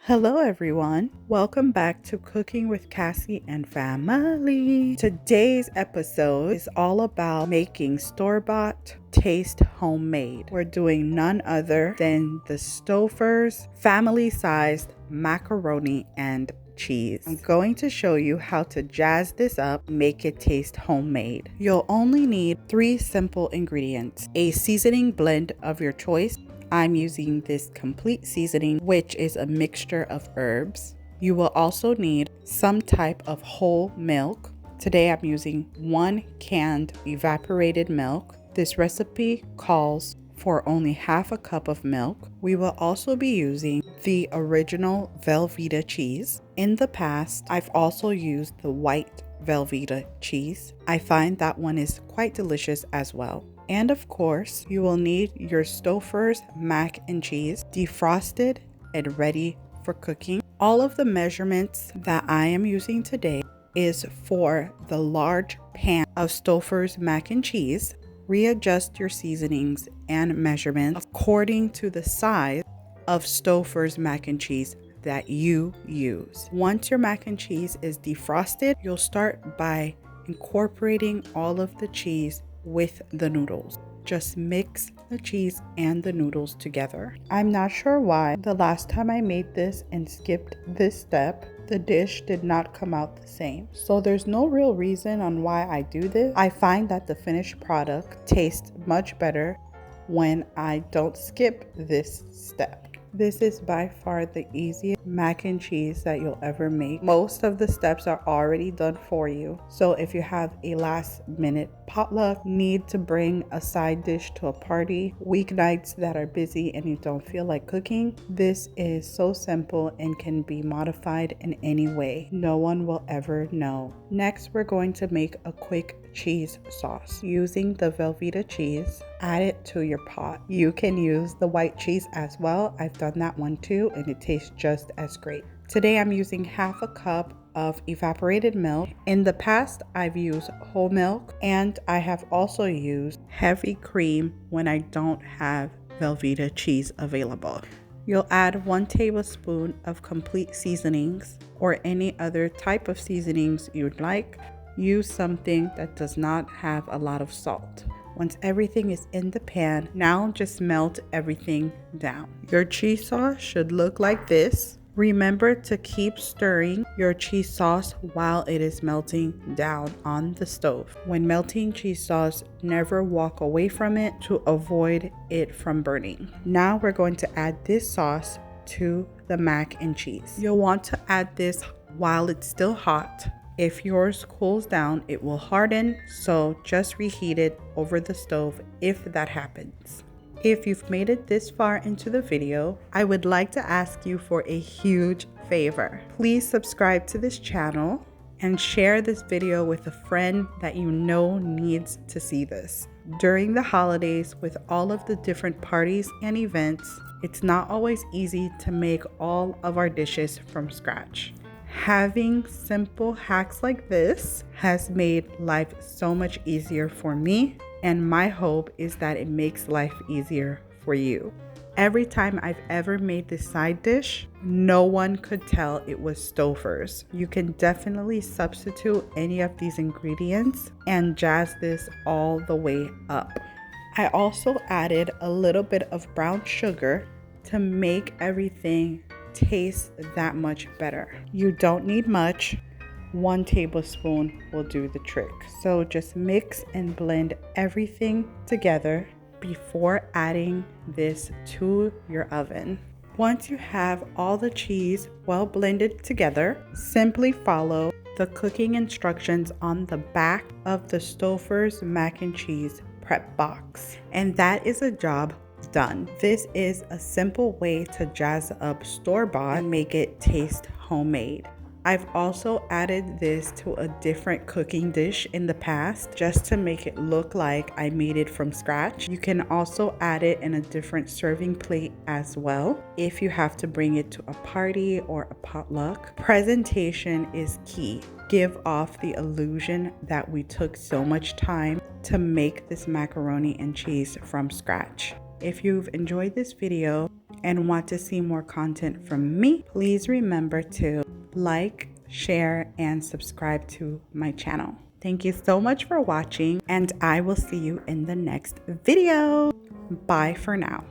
Hello everyone, welcome back to Cooking with Cassie and Family. Today's episode is all about making store-bought taste homemade. We're doing none other than the STOUFFE'S family-sized macaroni and cheese. I'm going to show you how to jazz this up, make it taste homemade. You'll only need 3 simple ingredients: a seasoning blend of your choice. I'm using this complete seasoning, which is a mixture of herbs. You will also need some type of whole milk. Today I'm using 1 canned evaporated milk. This recipe calls for only half a cup of milk. We will also be using the original Velveeta cheese. In the past, I've also used the white Velveeta cheese. I find that one is quite delicious as well. And of course, you will need your STOUFFE'S mac and cheese, defrosted and ready for cooking. All of the measurements that I am using today is for the large pan of STOUFFE'S mac and cheese. Readjust your seasonings and measurements according to the size of STOUFFE'S mac and cheese that you use. Once your mac and cheese is defrosted, you'll start by incorporating all of the cheese with the noodles. Just mix the cheese and the noodles together. I'm not sure why the last time I made this and skipped this step, the dish did not come out the same. So there's no real reason on why I do this. I find that the finished product tastes much better when I don't skip this step. This is by far the easiest mac and cheese that you'll ever make. Most of the steps are already done for you. So if you have a last minute potluck, need to bring a side dish to a party, weeknights that are busy and you don't feel like cooking, this is so simple and can be modified in any way. No one will ever know. Next, we're going to make a quick cheese sauce. Using the Velveeta cheese, add it to your pot. You can use the white cheese as well. I've done that one too, and it tastes just as great. Today I'm using half a cup of evaporated milk. In the past, I've used whole milk, and I have also used heavy cream when I don't have Velveeta cheese available. You'll add 1 tablespoon of complete seasonings or any other type of seasonings you'd like. Use something that does not have a lot of salt. Once everything is in the pan, now just melt everything down. Your cheese sauce should look like this. Remember to keep stirring your cheese sauce while it is melting down on the stove. When melting cheese sauce, never walk away from it to avoid it from burning. Now we're going to add this sauce to the mac and cheese. You'll want to add this while it's still hot. If yours cools down, it will harden, so just reheat it over the stove if that happens. If you've made it this far into the video, I would like to ask you for a huge favor. Please subscribe to this channel and share this video with a friend that you know needs to see this. During the holidays, with all of the different parties and events, it's not always easy to make all of our dishes from scratch. Having simple hacks like this has made life so much easier for me, and my hope is that it makes life easier for you. Every time I've ever made this side dish, no one could tell it was STOUFFE'S. You can definitely substitute any of these ingredients and jazz this all the way up. I also added a little bit of brown sugar to make everything taste that much better. You don't need much. 1 tablespoon will do the trick. So just mix and blend everything together before adding this to your oven. Once you have all the cheese well blended together, simply follow the cooking instructions on the back of the STOUFFE'S mac and cheese prep box. And that is a job done. This is a simple way to jazz up store-bought and make it taste homemade. I've also added this to a different cooking dish in the past just to make it look like I made it from scratch. You can also add it in a different serving plate as well if you have to bring it to a party or a potluck. Presentation is key. Give off the illusion that we took so much time to make this macaroni and cheese from scratch. If you've enjoyed this video and want to see more content from me, please remember to like, share, and subscribe to my channel. Thank you so much for watching, and I will see you in the next video. Bye for now.